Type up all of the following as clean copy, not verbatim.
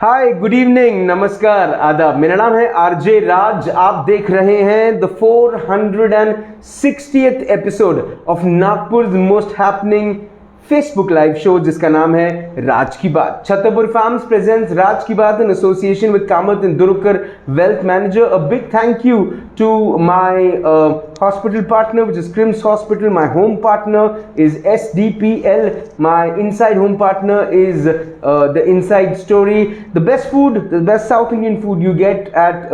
हाय, good evening, नमस्कार, आदाब। मेरा नाम है आरजे राज। आप देख रहे हैं the 460th episode of Nagpur most happening Facebook live show, जिसका नाम है राज की बात। छतरपुर फार्म्स प्रेजेंट्स राज की बात in association with Kamat Indurkar wealth manager. A big thank you to my hospital partner, which is Crims Hospital. My home partner is SDPL. My inside home partner is the Inside Story. The best food, the best South Indian food you get at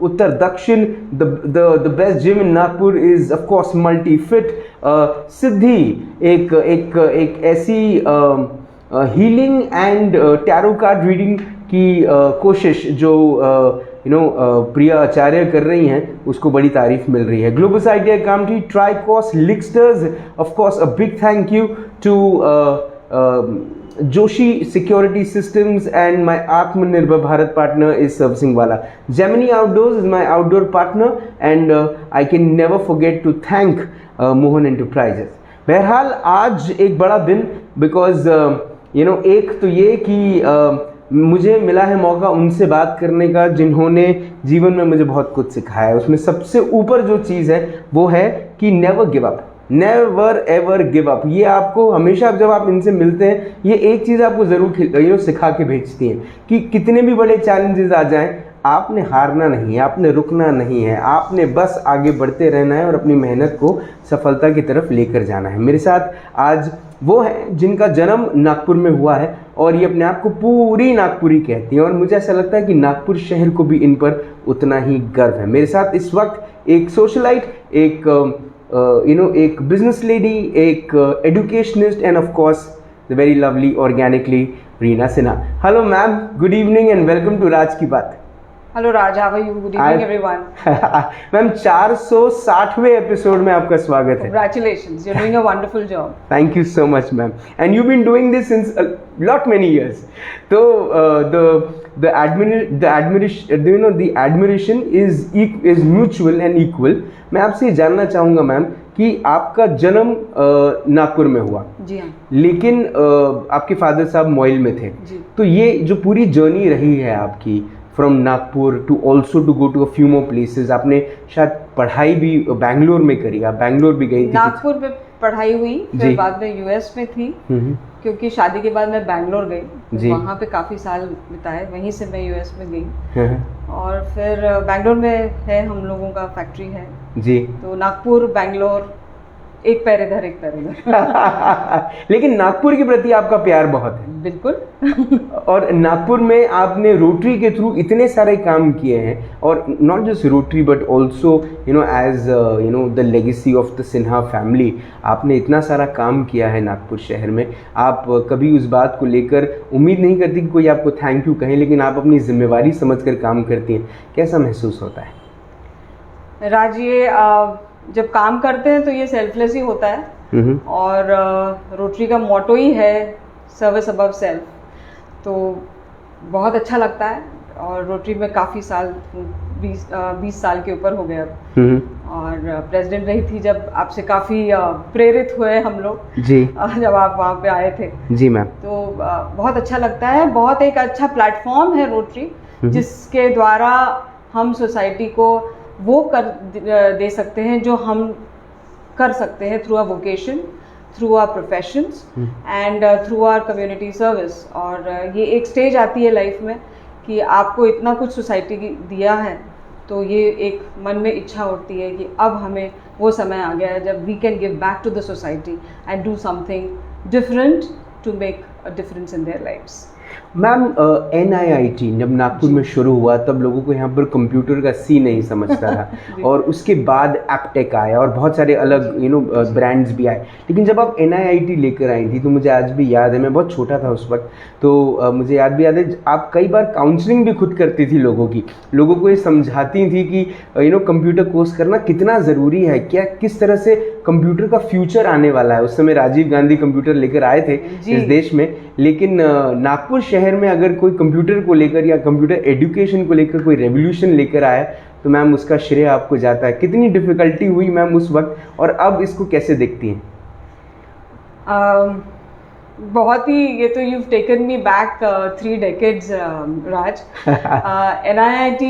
Uttar Dakshin. The best gym in Nagpur is of course Multi Fit. Siddhi एक ऐसी healing and tarot card reading की कोशिश जो प्रिया आचार्य कर रही हैं, उसको बड़ी तारीफ मिल रही है। Globus idea community, Tricos, Lixters, of course a big thank you to Joshi Security Systems and my Atmanirbhar Bharat partner is servicing वाला। Gemini outdoors is my outdoor partner and I can never forget to thank Mohan Enterprises. बहरहाल आज एक बड़ा दिन, because एक तो ये कि मुझे मिला है मौका उनसे बात करने का जिन्होंने जीवन में मुझे बहुत कुछ सिखाया है। उसमें सबसे ऊपर जो चीज़ है वो है कि never give up, never ever give up. ये आपको हमेशा जब आप इनसे मिलते हैं, ये एक चीज़ आपको ज़रूर सिखा के भेजती हैं कि कितने भी बड़े चैलेंजेस आ जाएं, आपने हारना नहीं है, आपने रुकना नहीं है, आपने बस आगे बढ़ते रहना है और अपनी मेहनत को सफलता की तरफ लेकर जाना है। मेरे साथ आज वो हैं जिनका जन्म नागपुर में हुआ है और ये अपने आप को पूरी नागपुरी कहती हैं, और मुझे ऐसा लगता है कि नागपुर शहर को भी इन पर उतना ही गर्व है। मेरे साथ इस वक्त एक सोशलाइट, एक बिजनेस लेडी, एक educationist and of course the very lovely organically Reena Sinha. Hello ma'am, good evening and welcome to Raj ki Baat. Hello Raj, how are you? Good evening everyone. Ma'am 460वें एपिसोड में आपका स्वागत है। Congratulations, you're doing a wonderful job. Thank you so much, ma'am. And you've been doing this since a lot many years. So the admiration is mutual and equal. मैं आपसे जानना चाहूँगा ma'am कि आपका जन्म नागपुर में हुआ। जी हाँ। लेकिन आपके फादर साहब मोइल में थे। जी। तो ये जो पूरी जर्नी रही है आपकी from Nagpur to also to go to a few more places, आपने शायद पढ़ाई भी बैंगलोर में करी, आप बैंगलोर भी गई थी? नागपुर में पढ़ाई हुई, फिर बाद में यूएस में थी, क्योंकि शादी के बाद मैं बैंगलोर गई, वहाँ पे काफ़ी साल बिताए, वहीं से मैं यूएस में गई और फिर बैंगलोर में है हम लोगों का फैक्ट्री है जी। तो नागपुर बैंगलोर, एक पैर इधर एक पैर उधर। लेकिन नागपुर के प्रति आपका प्यार बहुत है। बिल्कुल। और नागपुर में आपने रोटरी के थ्रू इतने सारे काम किए हैं, और not just Rotary but also as the legacy of the Sinha family, आपने इतना सारा काम किया है नागपुर शहर में। आप कभी उस बात को लेकर उम्मीद नहीं करती कि कोई आपको थैंक यू कहे, लेकिन आप अपनी जिम्मेवारी समझकर काम करती हैं। कैसा महसूस होता है? राज, ये जब काम करते हैं तो ये सेल्फलेस ही होता है, और रोटरी का मोटो ही है सर्विस अबव सेल्फ, तो बहुत अच्छा लगता है। और रोटरी में काफ़ी साल, 20 साल के ऊपर हो गए अब, और प्रेसिडेंट रही थी जब, आपसे काफ़ी प्रेरित हुए हम लोग जी, जब आप वहाँ पे आए थे जी मैम। तो बहुत अच्छा लगता है, बहुत एक अच्छा प्लेटफॉर्म है रोटरी, जिसके द्वारा हम सोसाइटी को वो कर दे सकते हैं जो हम कर सकते हैं through our vocation, through our professions and through our community service. और ये एक स्टेज आती है लाइफ में कि आपको इतना कुछ सोसाइटी दिया है, तो ये एक मन में इच्छा उठती है कि अब हमें वो समय आ गया है जब we can give back to the society and do something different to make a difference in their lives. Ma'am NIIT जब नागपुर में शुरू हुआ तब लोगों को यहाँ पर कंप्यूटर का सी नहीं समझता था और उसके बाद एपटेक आया और बहुत सारे अलग ब्रांड्स भी आए। लेकिन जब आप NIIT लेकर आई थी तो मुझे आज भी याद है, मैं बहुत छोटा था उस वक्त, तो मुझे याद भी याद है आप कई बार काउंसलिंग भी खुद करती थी लोगों की, लोगों को ये समझाती थी कि कंप्यूटर कोर्स करना कितना ज़रूरी है, क्या किस तरह से कंप्यूटर का फ्यूचर आने वाला है। उस समय राजीव गांधी कंप्यूटर लेकर आए थे इस देश में, लेकिन नागपुर शहर में अगर कोई कंप्यूटर को लेकर या कंप्यूटर एजुकेशन को लेकर कोई रेवोल्यूशन लेकर आया तो मैम उसका श्रेय आपको जाता है। कितनी डिफ़िकल्टी हुई मैम उस वक्त और अब इसको कैसे देखती हैं? बहुत ही, ये तो you've taken me back 3 decades, राज। NIIT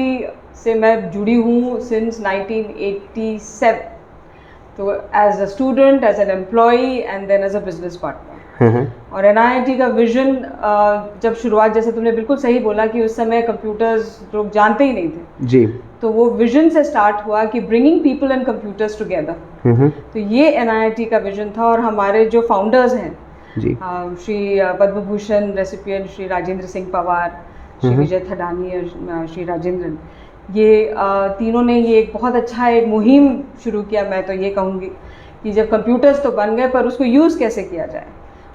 से मैं जुड़ी हूँ since 1987, तो as a student, as an employee and then as a business partner. और NIIT का विजन जब शुरुआत, जैसे तुमने बिल्कुल सही बोला कि उस समय कंप्यूटर्स लोग जानते ही नहीं थे जी, तो वो विजन से स्टार्ट हुआ कि bringing people and computers together. तो ये NIIT का विजन था। और हमारे जो फाउंडर्स हैं जी, श्री पद्म भूषण रेसिपिएंट श्री राजेंद्र सिंह पवार, श्री विजय थडानी और श्री राजेंद्रन, ये तीनों ने ये एक बहुत अच्छा एक मुहिम शुरू किया। मैं तो ये कहूँगी कि जब कंप्यूटर्स तो बन गए, पर उसको यूज़ कैसे किया जाए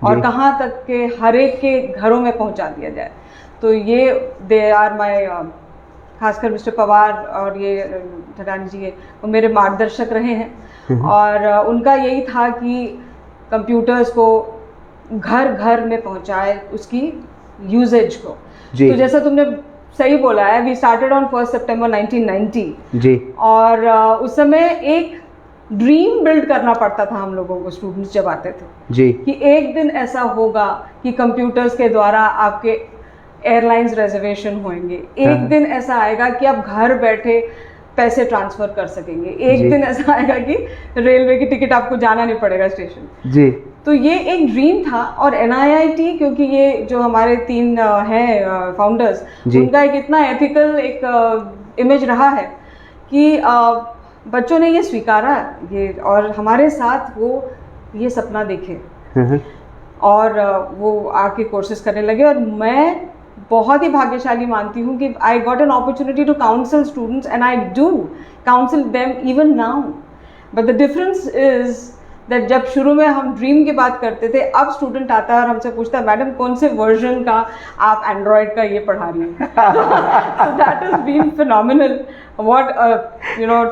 और कहाँ तक के हर एक के घरों में पहुँचा दिया जाए। तो ये दे आर माय, खासकर मिस्टर पवार और ये थडानी जी, वो मेरे मार्गदर्शक रहे हैं। और उनका यही था कि कंप्यूटर्स को घर घर में पहुंचाए, उसकी यूजेज को। तो जैसा तुमने सही बोला है, वी स्टार्टेड ऑन 1 सितंबर 1990 जी। और उस समय एक ड्रीम बिल्ड करना पड़ता था हम लोगों को, स्टूडेंट्स जब आते थे जी, कि एक दिन ऐसा होगा कि कंप्यूटर्स के द्वारा आपके एयरलाइंस रिजर्वेशन होंगे, एक दिन ऐसा आएगा कि आप घर बैठे पैसे ट्रांसफर कर सकेंगे, एक दिन ऐसा आएगा कि रेलवे की टिकट आपको जाना नहीं पड़ेगा स्टेशन जी। तो ये एक ड्रीम था। और NIIT, क्योंकि ये जो हमारे 3 हैं फाउंडर्स, उनका एक इतना एथिकल एक इमेज रहा है कि बच्चों ने ये स्वीकारा ये, और हमारे साथ वो ये सपना देखे और वो आके कोर्सेज करने लगे। और मैं बहुत ही भाग्यशाली मानती हूँ कि I got an opportunity to counsel students and I do counsel them even now. But the difference is that जब शुरू में हम ड्रीम की बात करते थे, अब स्टूडेंट आता है और हमसे पूछता है, मैडम कौन से वर्जन का आप एंड्रॉयड का ये पढ़ा रही हैं। So that has been phenomenal. What a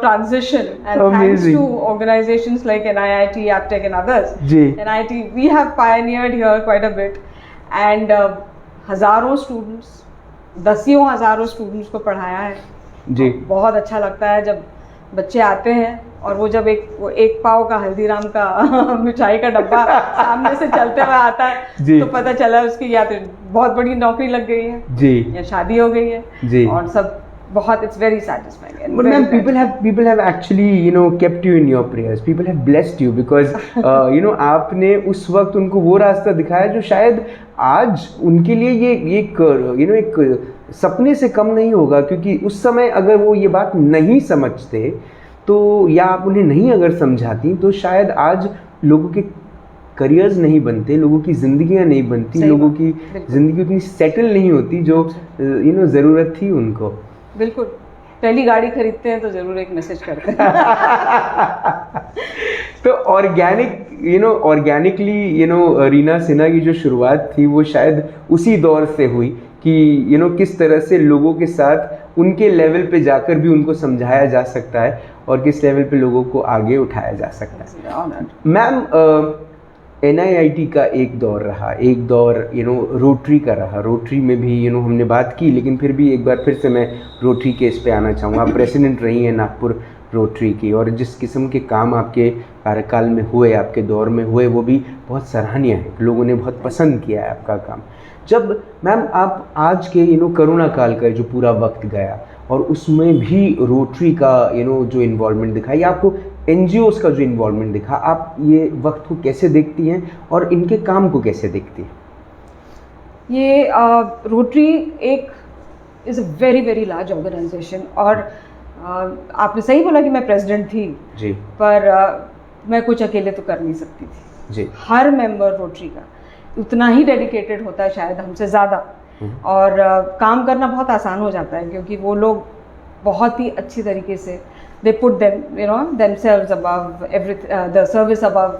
transition, and thanks to organizations like NIIT, Aptech and others. NIIT, we have pioneered here quite a bit, and हजारों स्टूडेंट्स, दसियों हजारों स्टूडेंट्स को पढ़ाया है जी। बहुत अच्छा लगता है जब बच्चे आते हैं और वो जब एक पाव का हल्दीराम का मिठाई का डब्बा सामने से चलते हुए आता है तो पता चला उसकी या तो बहुत बड़ी नौकरी लग गई है जी, या शादी हो गई है जी, और सब बहुत, it's very satisfying. But ma'am, people have actually kept you in your prayers. People have blessed you because आपने उस वक्त उनको वो रास्ता दिखाया जो शायद आज उनके लिए ये एक सपने से कम नहीं होगा। क्योंकि उस समय अगर वो ये बात नहीं समझते तो, या आप उन्हें नहीं अगर समझाती, तो शायद आज लोगों के करियर्स नहीं बनते, लोगों की ज़िंदगियां नहीं बनती, लोगों की ज़िंदगी उतनी सेटल नहीं होती जो ज़रूरत थी उनको। बिल्कुल, पहली गाड़ी खरीदते हैं तो ज़रूर एक मैसेज करते हैं। तो ऑर्गेनिकली रीना सिन्हा की जो शुरुआत थी वो शायद उसी दौर से हुई कि किस तरह से लोगों के साथ उनके लेवल पे जाकर भी उनको समझाया जा सकता है और किस लेवल पे लोगों को आगे उठाया जा सकता है। मैम, NIIT का एक दौर रहा, एक दौर रोटरी का रहा। रोटरी में भी हमने बात की, लेकिन फिर भी एक बार फिर से मैं रोटरी के इस पे आना चाहूँगा। आप प्रेसिडेंट रही हैं नागपुर रोटरी की, और जिस किस्म के काम आपके कार्यकाल में हुए, आपके दौर में हुए, वो भी बहुत सराहनीय है। लोगों ने बहुत पसंद किया है आपका काम। जब मैम आप आज के कोरोना काल का जो पूरा वक्त गया और उसमें भी रोटरी का जो इन्वॉल्वमेंट दिखा, या आपको NGOs का जो इन्वॉल्वमेंट दिखा, आप ये वक्त को कैसे देखती हैं और इनके काम को कैसे देखती हैं? ये रोटरी एक is a very very large organization, और आपने सही बोला कि मैं प्रेसिडेंट थी जी, पर मैं कुछ अकेले तो कर नहीं सकती थी जी। हर मेंबर रोटरी का उतना ही डेडिकेटेड होता है, शायद हमसे ज़्यादा, और काम करना बहुत आसान हो जाता है क्योंकि वो लोग बहुत ही अच्छी तरीके से they put themselves above the service above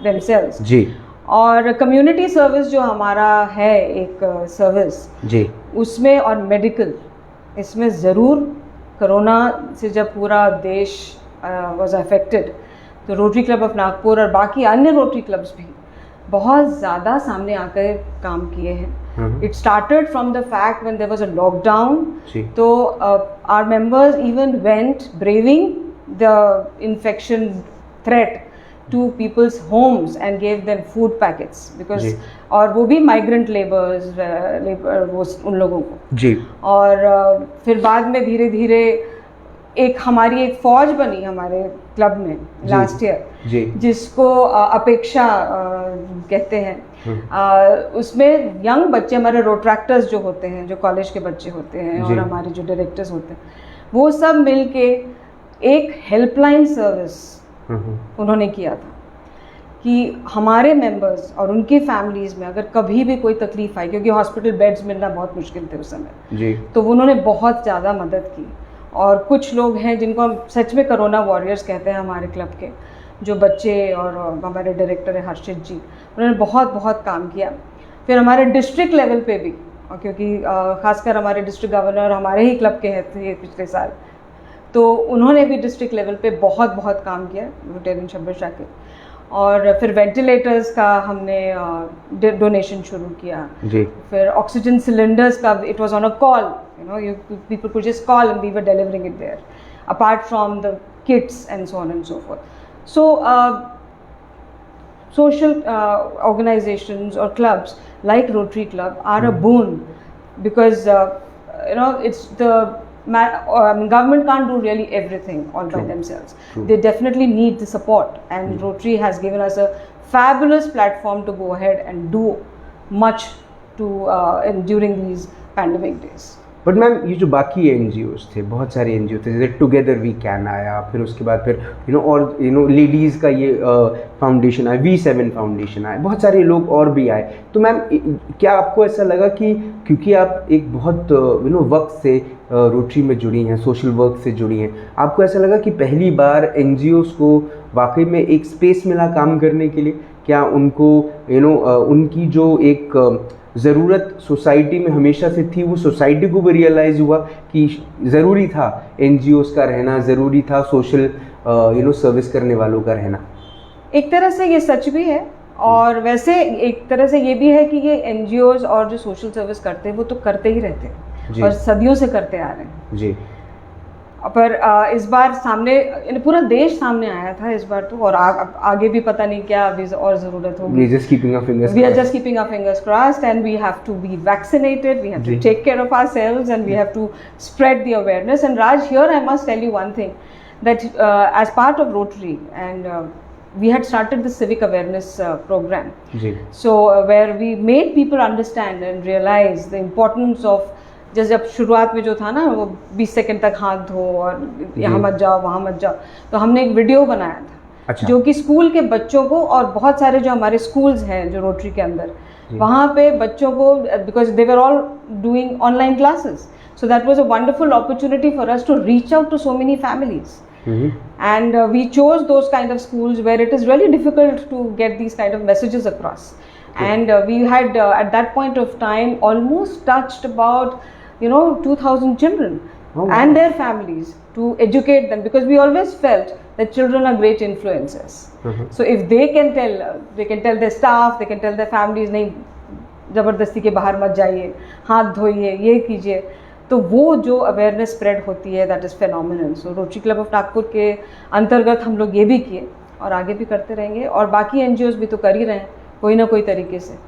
themselves जी। और कम्युनिटी सर्विस जो हमारा है एक सर्विस जी, उसमें और मेडिकल, इसमें ज़रूर कोरोना से जब पूरा देश वाज अफेक्टेड तो रोटरी क्लब ऑफ नागपुर और बाकी अन्य रोटरी क्लब्स भी बहुत ज़्यादा सामने आकर काम किए हैं। It started from the fact when there was a lockdown, तो our members even went braving the infection threat to people's homes and gave them food packets because जी। और वो भी migrant लेबर वो उन लोगों को जी। और फिर बाद में धीरे धीरे हमारी एक फौज बनी हमारे क्लब में लास्ट ईयर जी। जिसको अपेक्षा कहते हैं। उसमें यंग बच्चे हमारे रोट्रैक्टर्स जो होते हैं, जो कॉलेज के बच्चे होते हैं जी। और हमारे जो डायरेक्टर्स होते हैं, वो सब मिलके एक हेल्पलाइन सर्विस उन्होंने किया था कि हमारे मेंबर्स और उनकी फैमिलीज़ में अगर कभी भी कोई तकलीफ आई, क्योंकि हॉस्पिटल बेड्स मिलना बहुत मुश्किल थे उस समय जी। तो उन्होंने बहुत ज़्यादा मदद की। और कुछ लोग हैं जिनको हम सच में कोरोना वॉरियर्स कहते हैं हमारे क्लब के, जो बच्चे और हमारे डायरेक्टर है हर्षित जी, उन्होंने बहुत बहुत काम किया। फिर हमारे डिस्ट्रिक्ट लेवल पे भी, और क्योंकि खासकर हमारे डिस्ट्रिक्ट गवर्नर हमारे ही क्लब के थे पिछले साल, तो उन्होंने भी डिस्ट्रिक्ट लेवल पे बहुत बहुत काम किया रोटेरियन शब्बीर शाह के। और फिर वेंटिलेटर्स का हमने डोनेशन शुरू किया जी। फिर ऑक्सीजन सिलेंडर्स का, it was on a call, you know, you people could just call and we were delivering it there, apart from the kits and so on and so forth. So social organizations or clubs like Rotary Club are a boon because you know, it's the government can't do really everything all by themselves. They definitely need the support, and Rotary has given us a fabulous platform to go ahead and do much to during these pandemic days. But ma'am ये जो बाकी NGOs थे, बहुत सारे NGO थे, जैसे together we can आया, फिर उसके बाद फिर और लेडीज़ का ये फाउंडेशन आया, V7 फाउंडेशन आया, बहुत सारे लोग और भी आए। तो मैम क्या आपको ऐसा लगा कि क्योंकि आप एक बहुत वक्त से रोटरी में जुड़ी हैं, सोशल वर्क से जुड़ी हैं, आपको ऐसा लगा कि पहली बार एनजीओज को वाकई में एक स्पेस मिला काम करने के लिए? क्या उनको उनकी जो एक ज़रूरत सोसाइटी में हमेशा से थी, वो सोसाइटी को भी रियलाइज़ हुआ कि ज़रूरी था एनजीओज का रहना, ज़रूरी था सोशल सर्विस करने वालों का रहना? एक तरह से ये सच भी है और वैसे एक तरह से ये भी है कि ये एनजीओज और जो सोशल सर्विस करते हैं वो तो करते ही रहते हैं और सदियों से करते आ रहे हैं जी। पर इस बार सामने पूरा देश सामने आया था इस बार तो, और आगे भी पता नहीं क्या अभी और ज़रूरत होगी। We are just keeping our fingers We are just keeping our fingers crossed, and we have to be vaccinated, we have to take care of ourselves, and we have to spread the awareness. And Raj, here I must tell you one thing, that as part of Rotary, and we had started the civic awareness program. So where we made people understand and realize the importance of, जैसे जब शुरुआत में जो था ना वो 20 second तक हाथ धो और यहाँ मत जाओ वहाँ मत जाओ, तो हमने एक वीडियो बनाया था। अच्छा। जो कि स्कूल के बच्चों को और बहुत सारे जो हमारे स्कूल्स हैं जो रोटरी के अंदर, वहाँ पे बच्चों को, because they were all doing online classes, so that was a wonderful opportunity for us to reach out to so many families. And we chose those kind of schools where it is really difficult to get these kind of messages across. And we had at that point of time almost touched about 2,000 children and their families to educate them, because we always felt that children are great influencers. So if they can tell their staff, they can tell their families, नहीं ज़बरदस्ती के बाहर मत जाइए, हाथ धोइए, ये कीजिए, तो वो जो अवेयरनेस स्प्रेड होती है, that is phenomenal. So rotary club of Nagpur के अंतर्गत हम लोग ये भी किए और आगे भी करते रहेंगे, और बाकी एनजीओज भी तो कर ही रहे हैं कोई ना कोई तरीके से.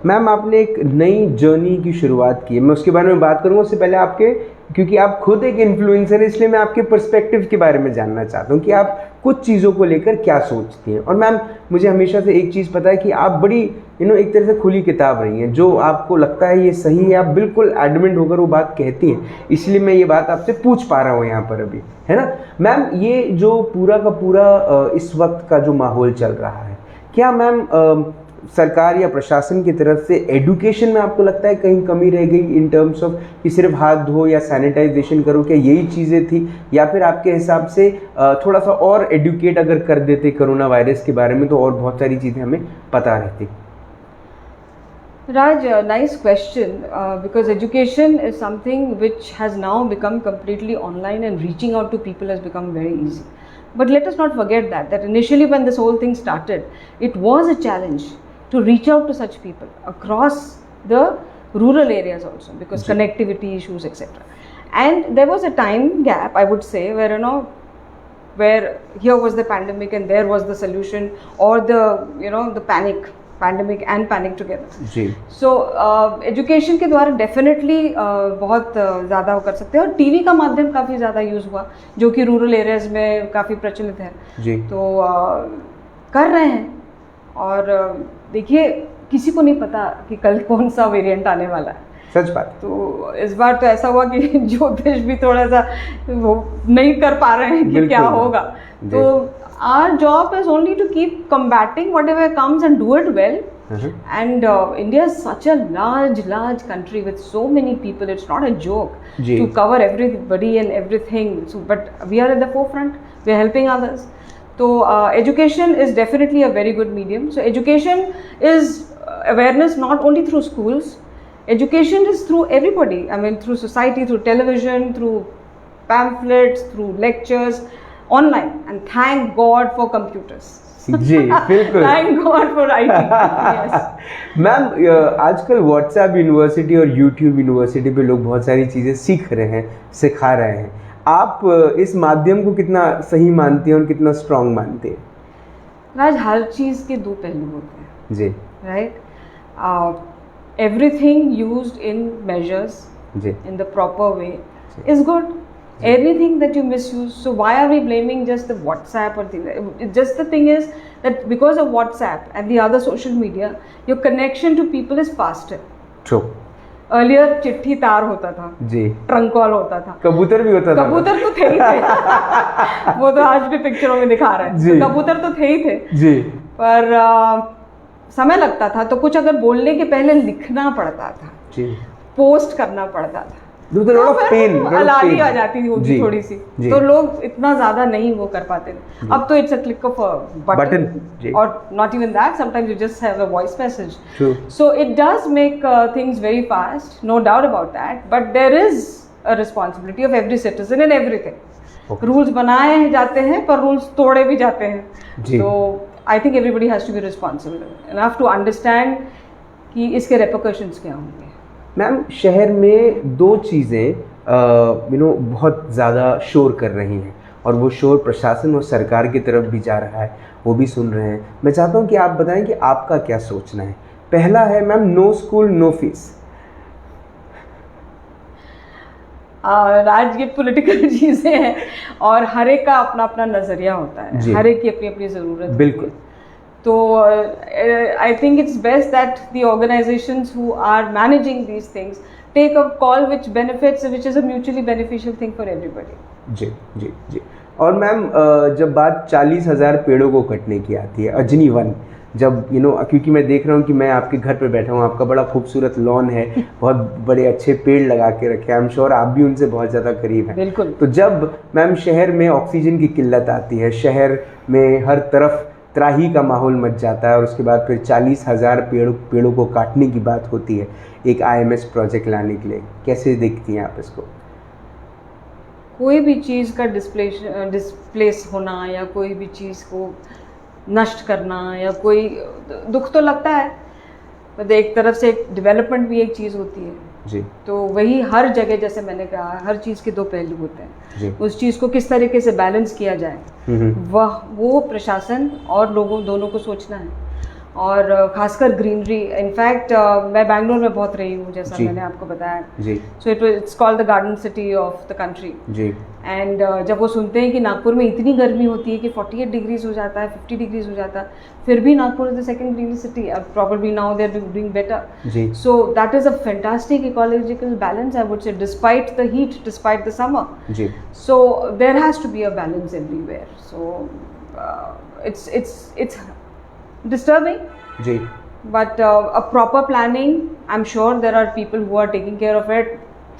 मैम आपने एक नई जर्नी की शुरुआत की है, मैं उसके बारे में बात करूँगा. उससे पहले आपके, क्योंकि आप खुद एक इन्फ्लुएंसर हैं, इसलिए मैं आपके पर्सपेक्टिव के बारे में जानना चाहता हूँ कि आप कुछ चीज़ों को लेकर क्या सोचती हैं. और मैम मुझे हमेशा से एक चीज़ पता है कि आप बड़ी एक तरह से खुली किताब रही हैं. जो आपको लगता है ये सही है, आप बिल्कुल एडमेंट होकर वो बात कहती हैं, इसलिए मैं ये बात आपसे पूछ पा रहा हूँ यहाँ पर अभी, है ना. मैम ये जो पूरा का पूरा इस वक्त का जो माहौल चल रहा है, क्या मैम सरकार या प्रशासन की तरफ से एडुकेशन में आपको लगता है कहीं कमी रह गई इन टर्म्स ऑफ कि सिर्फ हाथ धो या सैनिटाइजेशन करो, क्या यही चीज़ें थी, या फिर आपके हिसाब से थोड़ा सा और एडुकेट अगर कर देते कोरोना वायरस के बारे में तो और बहुत सारी चीज़ें हमें पता रहती? Raj, nice question, because education is something which has now become completely online, and reaching out to people has become very easy. But let us not forget that initially when this whole thing started, it was a challenge to reach out to such people across the rural areas also, because connectivity issues, etc. And there was a time gap, I would say, where where here was the pandemic and there was the solution, or the pandemic and panic together. जी. So education के द्वारा definitely बहुत ज़्यादा वो कर सकते हैं, और टीवी का माध्यम काफ़ी ज़्यादा यूज़ हुआ जो कि रूरल एरियाज़ में काफ़ी प्रचलित है. जी. तो कर रहे हैं, और देखिए किसी को नहीं पता कि कल कौन सा वेरिएंट आने वाला है. सच बात. तो इस बार तो ऐसा हुआ कि ज्योतिष भी थोड़ा सा वो नहीं कर पा रहे हैं कि क्या होगा. तो our job is only to keep combating whatever comes and do it well. And India is such a large country with so many people. It's not a joke to cover everybody and everything. So, but we are at the forefront. We are helping others. So education is definitely a very good medium. So education is awareness not only through schools. Education is through everybody. I mean, through society, through television, through pamphlets, through lectures, online. And thank God for computers. जी बिल्कुल. Thank God for IT. Yes. Ma'am आजकल WhatsApp university और YouTube university पे लोग बहुत सारी चीज़ें सीख रहे हैं, सिखा रहे हैं. आप इस माध्यम को कितना सही मानती हैं और कितना स्ट्रांग मानती हैं? राज, हर चीज़ के दो पहलू होते हैं. जी. Right. Everything used in measures, in the proper way, is good. Anything that you misuse, so why are we blaming just the WhatsApp or things? Just the thing is that because of WhatsApp and the other social media, your connection to people is faster. True. Earlier चिट्ठी तार होता था जी, trunk call होता था, कबूतर भी होता था. कबूतर तो थे ही थे. वो तो आज भी पिक्चरों में दिखा रहे हैं. तो कबूतर तो थे ही थे जी, पर समय लगता था. तो कुछ अगर बोलने के पहले लिखना पड़ता था जी, पोस्ट करना पड़ता था. अलाली आ जाती थी थोड़ी सी, तो लोग इतना ज्यादा नहीं वो कर पाते थे. अब तो it's a click of button, और not even that, sometimes you just have a voice message. So it does make things very fast, no doubt about that, but there is a responsibility of every citizen in everything. Rules बनाए जाते हैं पर rules तोड़े भी जाते हैं. तो I think everybody has to be responsible enough to understand कि इसके रेपरकशंस क्या होंगे. मैम, शहर में दो चीज़ें बहुत ज़्यादा शोर कर रही हैं, और वो शोर प्रशासन और सरकार की तरफ भी जा रहा है, वो भी सुन रहे हैं. मैं चाहता हूँ कि आप बताएं कि आपका क्या सोचना है. पहला है ma'am, no school no fees. Raj, ये पॉलिटिकल चीज़ें हैं और हर एक का अपना अपना नज़रिया होता है, हर एक की अपनी अपनी ज़रूरत. बिल्कुल. तो I think it's best that the organisations who are managing these things take a call which benefits, which is a mutually beneficial thing for everybody. जी जी जी. और मैम, जब बात 40,000 पेड़ों को कटने की आती है, अजनी वन, जब क्योंकि मैं देख रहा हूँ कि मैं आपके घर पे बैठा हूँ, आपका बड़ा खूबसूरत लॉन है, बहुत बड़े अच्छे पेड़ लगा के रखे हैं. आई एम श्योर आप भी उनसे बहुत ज़्यादा करीब हैं. बिल्कुल. तो जब मैम शहर में ऑक्सीजन की किल्लत आती है, शहर में हर तरफ त्राही का माहौल मच जाता है, और उसके बाद फिर 40,000 पेड़ों को काटने की बात होती है एक IMS प्रोजेक्ट लाने के लिए, कैसे देखती हैं आप इसको? कोई भी चीज़ का डिस्प्लेस होना या कोई भी चीज़ को नष्ट करना या कोई दुख तो लगता है, पर एक तरफ से डेवलपमेंट भी एक चीज़ होती है जी. तो वही हर जगह, जैसे मैंने कहा, हर चीज़ के दो पहलू होते हैं जी. उस चीज़ को किस तरीके से बैलेंस किया जाए, वो प्रशासन और लोगों दोनों को सोचना है. और खासकर ग्रीनरी. इनफैक्ट मैं बैंगलोर में बहुत रही हूँ, जैसा मैंने आपको बताया जी. So it's called the garden city of the country जी. एंड जब वो सुनते हैं कि नागपुर में इतनी गर्मी होती है कि 48 डिग्रीज हो जाता है, 50 डिग्रीज हो जाता है, फिर भी Nagpur is the second green city. Probably now they are doing better जी. So that is a fantastic ecological balance, I would say, despite the heat, despite the summer जी. So there has to be a balance everywhere. So it's disturbing जी. But a proper planning, I'm sure there are people who are taking care of it,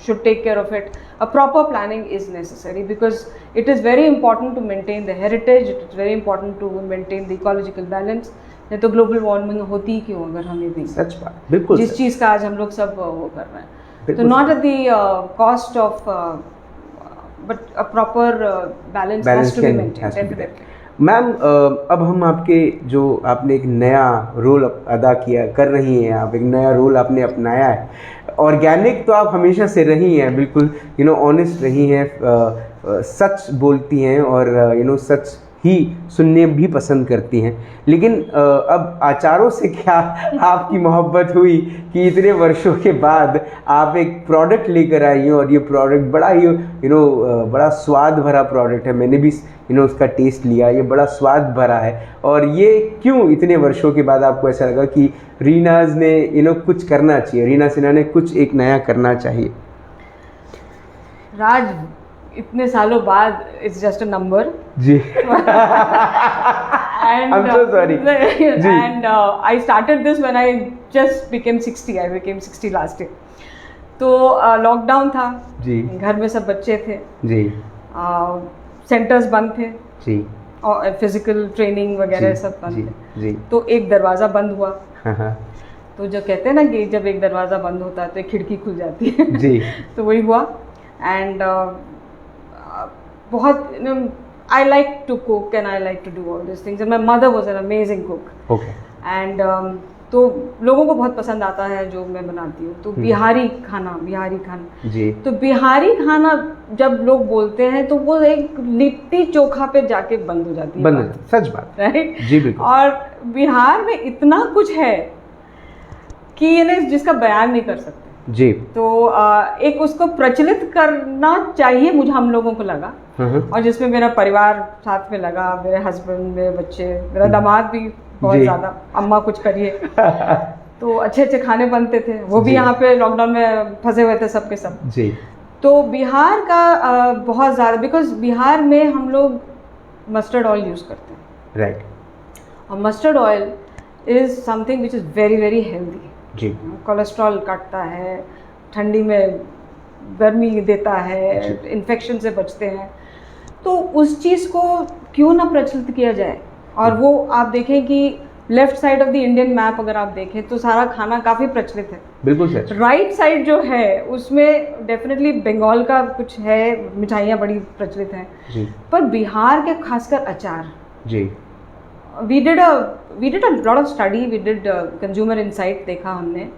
should take care of it. A proper planning is necessary because it is very important to maintain the heritage, it is very important to maintain the ecological balance. नहीं तो global warming होती क्यों अगर हमें भी. सच बात, बिल्कुल. जिस चीज़ का आज हम लोग सब वो कर रहे हैं, तो not at the cost of, but a proper balance has to be maintained definitely. Ma'am, अब हम आपके जो आपने एक नया रोल अदा किया कर रही हैं, आप एक नया रोल आपने अपनाया है. ऑर्गेनिक तो आप हमेशा से रही हैं, बिल्कुल ऑनेस्ट रही हैं, सच बोलती हैं और सच ही सुनने भी पसंद करती हैं। लेकिन अब अचारों से क्या आपकी मोहब्बत हुई कि इतने वर्षों के बाद आप एक प्रोडक्ट लेकर आई हैं और ये प्रोडक्ट बड़ा ही बड़ा स्वाद भरा प्रोडक्ट है। मैंने भी उसका टेस्ट लिया, ये बड़ा स्वाद भरा है। और ये क्यों इतने वर्षों के बाद आपको ऐसा लगा कि रीनाज ने कुछ करना चाहिए, रीना सिन्हा ने कुछ एक नया करना चाहिए? राज, इतने सालों बाद इट्स जस्ट अ नंबर जी। and I'm so sorry. जी। and I started this when I just became 60. I became 60 last year. तो लॉकडाउन था जी, घर में सब बच्चे थे जी, सेंटर्स बंद थे जी, और फिजिकल ट्रेनिंग वगैरह सब बंद जी, थे। जी, तो एक दरवाज़ा बंद हुआ। हाँ, तो जो कहते हैं ना कि जब एक दरवाज़ा बंद होता है तो एक खिड़की खुल जाती है जी, तो वही हुआ। एंड बहुत I like to cook and I like to do all this things and my mother was an amazing cook. Okay, and तो लोगों को बहुत पसंद आता है जो मैं बनाती हूँ। तो बिहारी खाना जी, तो बिहारी खाना जब लोग बोलते हैं तो वो एक लिट्टी चोखा पे जाके बंद हो जाती है, बंद, सच बात, राइट जी बिल्कुल। और बिहार में इतना कुछ है कि ये जिसका बयान नहीं कर सकते जी, तो एक उसको प्रचलित करना चाहिए, मुझे हम लोगों को लगा। और जिसमें मेरा परिवार साथ में लगा, मेरे हस्बैंड, मेरे बच्चे, मेरा दामाद भी बहुत ज़्यादा, अम्मा कुछ करिए तो अच्छे अच्छे खाने बनते थे। वो भी यहाँ पे लॉकडाउन में फंसे हुए थे सबके सब जी। तो बिहार का बहुत ज़्यादा, बिकॉज बिहार में हम लोग मस्टर्ड ऑयल यूज़ करते हैं, राइट। और mustard oil is something which is very very healthy. जी, कोलेस्ट्रॉल काटता है, ठंडी में गर्मी देता है, इन्फेक्शन से बचते हैं। तो उस चीज़ को क्यों ना प्रचलित किया जाए। और वो आप देखें कि left side of the Indian map अगर आप देखें तो सारा खाना काफ़ी प्रचलित है। बिल्कुल सच। राइट साइड जो है उसमें डेफिनेटली बंगाल का कुछ है, मिठाइयाँ बड़ी प्रचलित हैं जी, पर बिहार के खासकर अचार। जी, we did a lot of study, we did consumer insight देखा हमने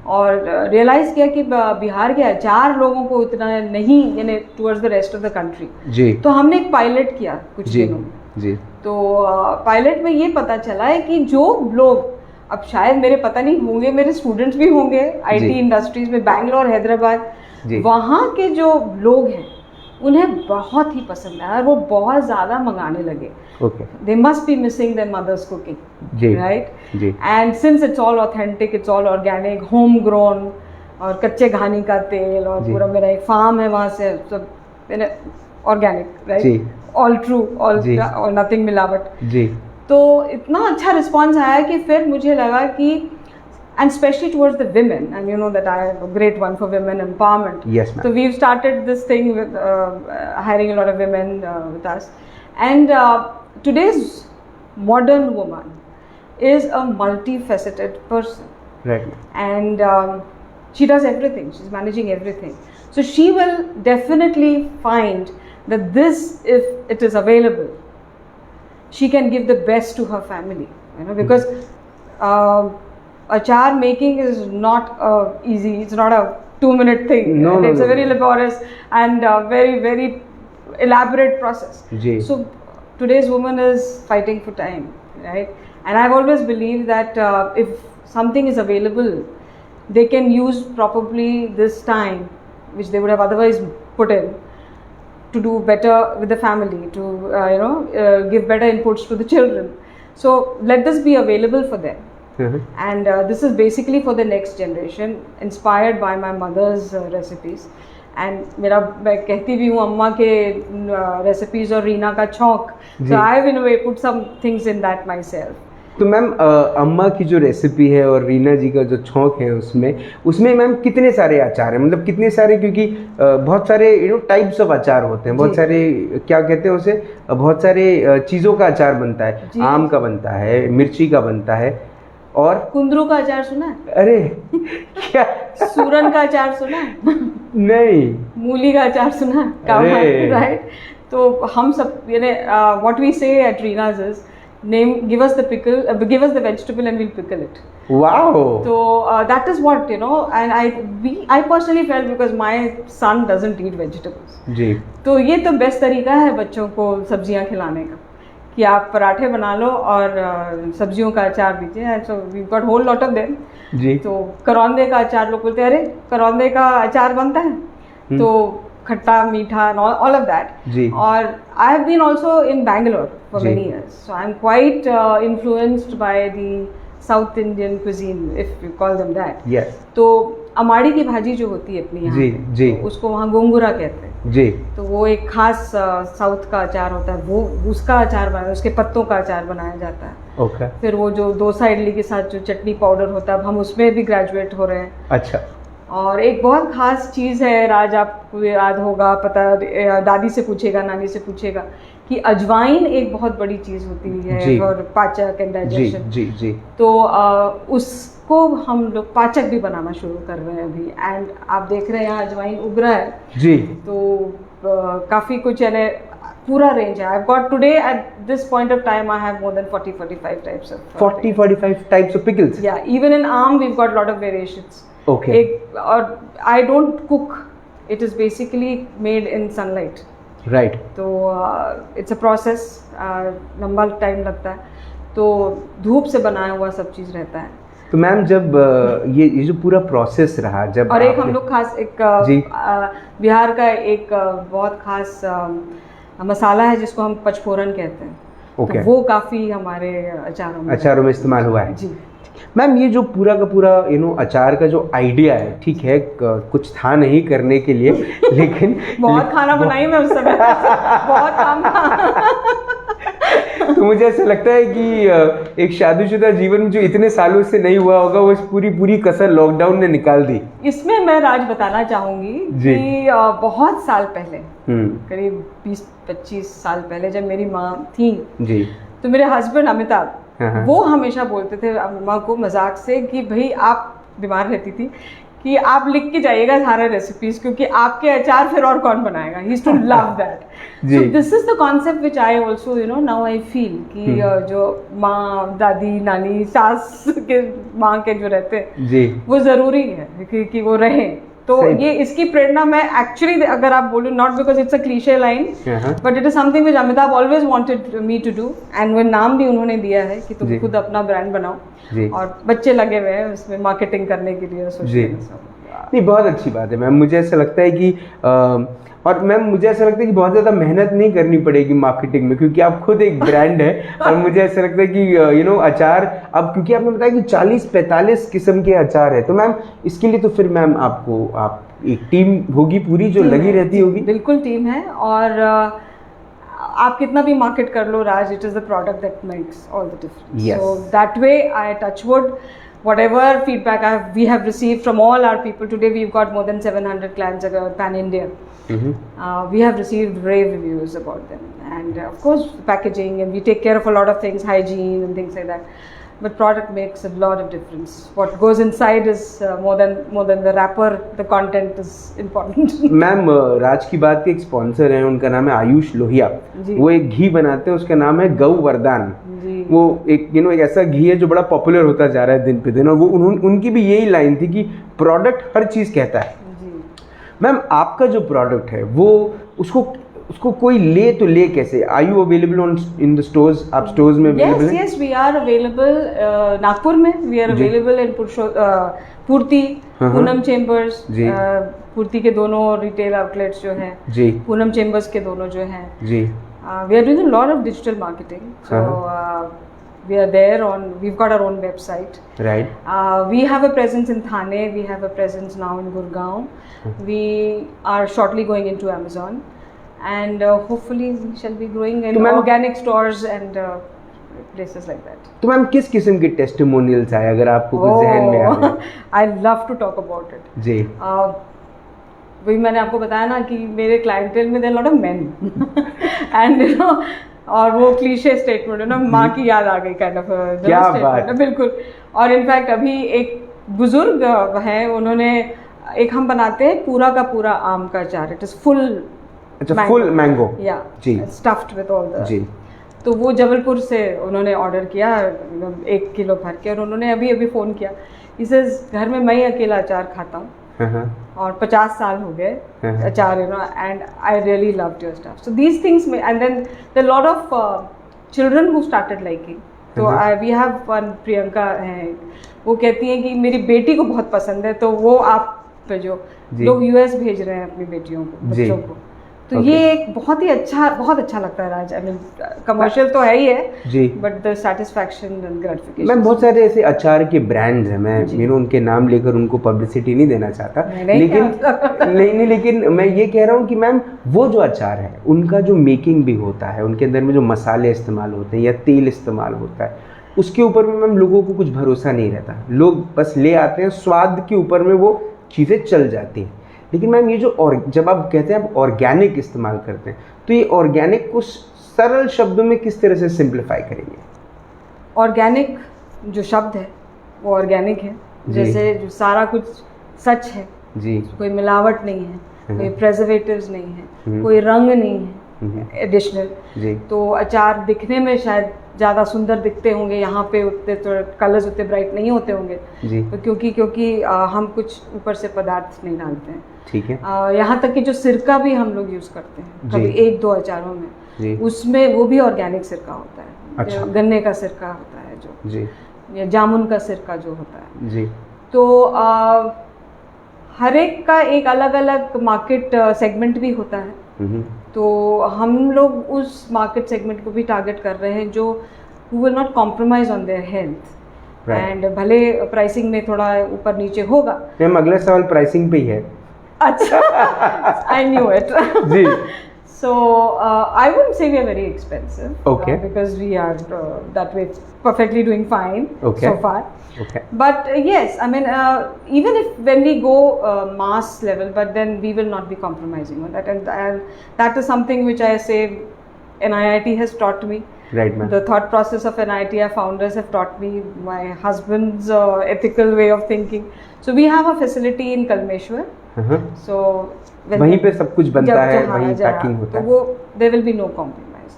और रियलाइज किया कि बिहार के अचार लोगों को इतना नहीं, यानी towards the rest of the country. जी, तो हमने एक पायलट किया कुछ जी, दिनों में। जी, तो पायलट में ये पता चला है कि जो लोग, अब शायद मेरे पता नहीं होंगे, मेरे स्टूडेंट्स भी होंगे आईटी इंडस्ट्रीज में, बैंगलोर, हैदराबाद, वहाँ के जो लोग हैं उन्हें बहुत ही पसंद आया और वो बहुत ज़्यादा मंगाने लगे। Okay, They must be missing their mother's cooking, जी, right? जी, And since it's all authentic, it's all organic, home grown, और कच्चे घानी का तेल, और पूरा मेरा एक फार्म है वहाँ से, सब ऑर्गेनिक, राइट? जी, ऑल ट्रू, ऑल जी, और नथिंग मिलावट। जी, तो इतना अच्छा रिस्पॉन्स आया कि फिर मुझे लगा कि and especially towards the women, and you know that I have a great one for women empowerment. Yes, ma'am. So we've started this thing with hiring a lot of women with us, and today's modern woman is a multifaceted person, right, and she does everything. She's managing everything. So she will definitely find that this, if it is available, she can give the best to her family. You know, because achar making is not easy. It's not a 2-minute thing. No, no, it's no, a very laborious and very very elaborate process. Ji, So today's woman is fighting for time, right? And I've always believed that if something is available, they can use probably this time, which they would have otherwise put in, to do better with the family, to give better inputs to the children. So let this be available for them. And this is basically for the next generation, inspired by my mother's recipes. And मैं कहती भी हूँ अम्मा के recipes और रीना का छौंक, so I've in a way put some things in that myself. तो मैम अम्मा की जो रेसिपी है और रीना जी का जो छौंक है उसमें मैम कितने सारे अचार हैं, मतलब कितने सारे, क्योंकि बहुत सारे टाइप्स ऑफ अचार होते हैं, बहुत सारे क्या कहते हैं उसे, बहुत सारे चीज़ों का अचार बनता है, आम का बनता है, मिर्ची का बनता है, और कुंदरू का अचार सुना है? अरे क्या, सूरन का अचार सुना है? नहीं, मूली का अचार सुना है? राइट? तो हम सब what we say at Reena's is give us the pickle, give us the vegetable and we'll pickle it. Wow. So that is what, you know, and I personally felt, because my son doesn't eat vegetables. जी. तो ये तो best तरीका है बच्चों को सब्जियां खिलाने का, कि आप पराठे बना लो और सब्जियों का अचार दीजिए. And so we got whole lot of them. जी. तो करौंदे का अचार, लोग बोलते हैं अरे करौंदे का अचार बनता है, तो खट्टा मीठा ऑल ऑफ दैट. जी. और I have been also in Bangalore for जी. Many years, so I am quite influenced by the south Indian cuisine, if you call them that. Yes. तो अमाड़ी की भाजी जो होती है अपनी यहाँ जी, पे, जी. तो उसको वहाँ गोंगुरा कहते हैं. जी. तो वो एक खास साउथ का अचार होता है, वो उसका अचार बनाया, उसके पत्तों का अचार बनाया जाता है. ओके. फिर वो जो डोसा इडली के साथ जो चटनी पाउडर होता है, अब हम उसमें भी ग्रेजुएट हो रहे हैं. अच्छा. और एक बहुत खास चीज़ है राज, आपको याद होगा, पता, दादी से पूछेगा, नानी से पूछेगा, कि अजवाइन एक बहुत बड़ी चीज़ होती है और पाचक एंड डाइजेशन. जी. जी. तो उसको हम लोग पाचक भी बनाना शुरू कर रहे हैं अभी. एंड आप देख रहे हैं यहाँ अजवाइन उग रहा है. जी. तो काफ़ी कुछ, यानी पूरा रेंज है. I have got today at this point of time I have more than 40-45 types of 40-45 types of pickles. या इवन इन आम we got lot of variations. Okay. एक, और I don't cook, it is basically made in sunlight. Right. तो it's a process, लंबा time लगता है, तो धूप से बनाया हुआ सब चीज़ रहता है. तो मैम जब ये जो पूरा प्रोसेस रहा, जब और एक हम लोग खास एक बिहार का एक बहुत खास मसाला है जिसको हम पचफोरन कहते हैं. ओके. तो वो काफ़ी हमारे अचारों में इस्तेमाल हुआ है. जी. मैम ये जो पूरा का पूरा अचार का जो आइडिया है, ठीक है, कुछ था नहीं करने के लिए, लेकिन बहुत खाना बनाई मैं उस समय. बहुत काम था. तो मुझे ऐसा लगता है कि एक शादीशुदा जीवन में जो इतने सालों से नहीं हुआ होगा, वो पूरी कसर लॉकडाउन ने निकाल दी. इसमें मैं राज बताना चाहूँगी कि बहुत साल पहले, करीब 20-25 साल पहले, जब मेरी माँ थी जी, तो मेरे हस्बैंड अमिताभ, वो हमेशा बोलते थे अम्मा को मजाक से कि भाई, आप बीमार रहती थी, कि आप लिख के जाइएगा सारे रेसिपीज, क्योंकि आपके अचार फिर और कौन बनाएगा. He used to love that. So this is the concept which I also now I feel कि जो माँ, दादी, नानी, सास के, माँ के जो रहते हैं जी, वो ज़रूरी है कि वो रहें. तो ये इसकी प्रेरणा मैं एक्चुअली, अगर आप बोलो, not because it's a cliche line, but it is something which Amitabh always wanted me to do. And वो नाम भी उन्होंने दिया है कि तुम खुद अपना ब्रांड बनाओ, और बच्चे लगे हुए हैं उसमें मार्केटिंग करने के लिए. नहीं, बहुत अच्छी बात है मैम. मुझे ऐसा लगता है कि और मैम मुझे ऐसा लगता है कि बहुत ज़्यादा मेहनत नहीं करनी पड़ेगी मार्केटिंग में, क्योंकि आप खुद एक ब्रांड है. और मुझे ऐसा लगता है कि अचार, अब क्योंकि आपने बताया कि 40-45 किस्म के अचार है, तो मैम इसके लिए तो फिर मैम आप एक टीम होगी पूरी जो लगी रहती होगी. बिल्कुल टीम है. और आप कितना भी मार्केट कर लो Raj, it is the product that makes all the difference. So that way I touch wood, whatever feedback we have received from all our people today, we've got more than 700 clients pan India. We have received rave reviews about them, and of course packaging, and we take care of a lot of things, hygiene and things like that, but product makes a lot of difference. What goes inside is more than the wrapper. The content is important. Ma'am Raj ki Baat के एक sponsor हैं, उनका नाम है आयुष लोहिया. वो एक घी बनाते हैं, उसका नाम है गौ वरदान. वो एक एक ऐसा घी है जो बड़ा पॉपुलर होता जा रहा है दिन पे दिन, और वो उनकी भी यही लाइन थी कि प्रोडक्ट हर चीज़ कहता है. मैम आपका जो प्रोडक्ट है वो उसको कोई ले कैसे? Are you available in the stores? आप स्टोर्स में अवेलेबल हैं? Yes, we are available Nagpur में. वी आर अवेलेबल इन पूर्ति, पूनम चेम्बर्स. पूर्ति के दोनों रिटेल आउटलेट्स जो हैं जी, पूनम चेम्बर्स के दोनों जो हैं जी. We are doing a lot of digital marketing, so we are there we've got our own website. Right. We have a presence in Thane, we have a presence now in Gurgaon. We are shortly going into Amazon, and hopefully we shall be growing in organic stores and places like that. तो ma'am किस किस्म के testimonials आए, अगर आपको कुछ ज़हन में आए? I love to talk about it. जी. वही मैंने आपको बताया ना कि मेरे क्लाइंटेल में there lot of men and और वो क्लीशे स्टेटमेंट है ना, माँ की याद आ गई काइंड ऑफ स्टेटमेंट. बिल्कुल. और इनफैक्ट अभी एक बुजुर्ग हैं, उन्होंने एक हम बनाते हैं पूरा का पूरा आम का अचार. It is full full mango. या जी, स्टफ्ड विद ऑल द जी. तो वो जबलपुर से उन्होंने ऑर्डर किया 1 किलो भर के, और उन्होंने अभी अभी फ़ोन किया, इसे घर में मैं ही अकेला अचार खाता हूँ और 50 साल हो गए अचार, you know, and I really loved your stuff. So these things में, and then the lot of children who started liking. तो वी हैव वन, प्रियंका है, वो कहती हैं कि मेरी बेटी को बहुत पसंद है, तो वो आप पे जो लोग यूएस भेज रहे हैं अपनी बेटियों को, बच्चों को, तो ये एक बहुत अच्छा लगता है राज. आई मीन कमर्शियल तो है ही है जी, but the satisfaction and gratification. मैं बहुत सारे ऐसे अचार के ब्रांड्स हैं, मैं उनके नाम लेकर उनको पब्लिसिटी नहीं देना चाहता, लेकिन मैं ये कह रहा हूँ कि मैम वो जो अचार है उनका जो मेकिंग भी होता है, उनके अंदर में जो मसाले इस्तेमाल होते हैं या तेल इस्तेमाल होता है, उसके ऊपर में मैम लोगों को कुछ भरोसा नहीं रहता. लोग बस ले आते हैं, स्वाद के ऊपर में वो चीज़ें चल जाती हैं. लेकिन मैम ये जो और जब आप कहते हैं आप ऑर्गेनिक इस्तेमाल करते हैं, तो ये ऑर्गेनिक को सरल शब्दों में किस तरह से सिंप्लीफाई करेंगे? ऑर्गेनिक जो शब्द है वो ऑर्गेनिक है, जैसे जो सारा कुछ सच है जी, कोई मिलावट नहीं है, कोई प्रेजर्वेटिव्स नहीं है, कोई रंग नहीं है एडिशनल जी. तो अचार दिखने में शायद ज़्यादा सुंदर दिखते होंगे, यहाँ पे उतने तो कलर्स उतने ब्राइट नहीं होते होंगे जी, तो क्योंकि हम कुछ ऊपर से पदार्थ नहीं डालते हैं. ठीक है. यहाँ तक कि जो सिरका भी हम लोग यूज़ करते हैं कभी 1-2 अचारों में, उसमें वो भी ऑर्गेनिक सिरका होता है. अच्छा. गन्ने का सिरका होता है जो जी, या जामुन का सिरका जो होता है जी. तो हर एक का एक अलग अलग मार्केट सेगमेंट भी होता है. तो हम लोग उस मार्केट सेगमेंट को भी टारगेट कर रहे हैं जो who will not compromise on their health and भले प्राइसिंग में थोड़ा ऊपर नीचे होगा. मैम अगला सवाल प्राइसिंग पे ही है. अच्छा, आई न्यू इट जी. So I wouldn't say we are very expensive. Okay. Because we are that way perfectly doing fine so far. Okay. But yes, I mean even if when we go mass level, but then we will not be compromising on that, and that is something which I say NIIT has taught me. Right, ma'am. The thought process of NIIT founders have taught me, my husband's ethical way of thinking. So we have a facility in Kalmeshwar. So वहीं पे सब कुछ बनता है, वहीं packing होता है, तो वो there will be no compromise.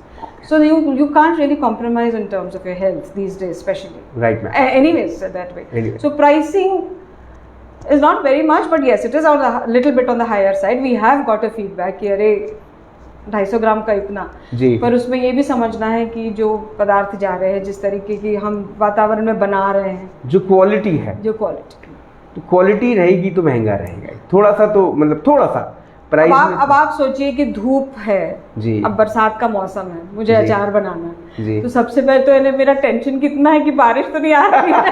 So you can't really compromise in terms of your health these days, especially. Right, ma'am. Anyways, that way. Anyway. So pricing is not very much, but yes, it is on a little bit on the higher side. We have got a feedback कि अरे 250 ग्राम का इतना जी, पर उसमें ये भी समझना है कि जो पदार्थ जा रहे हैं, जिस तरीके की हम वातावरण में बना रहे हैं, जो क्वालिटी है, तो क्वालिटी रहेगी तो महंगा रहेगा थोड़ा सा, तो मतलब थोड़ा सा प्राइस. अब आप सोचिए कि धूप है जी, अब बरसात का मौसम है, मुझे अचार बनाना है, तो सबसे पहले तो मेरा टेंशन कितना है कि बारिश तो नहीं आ रही है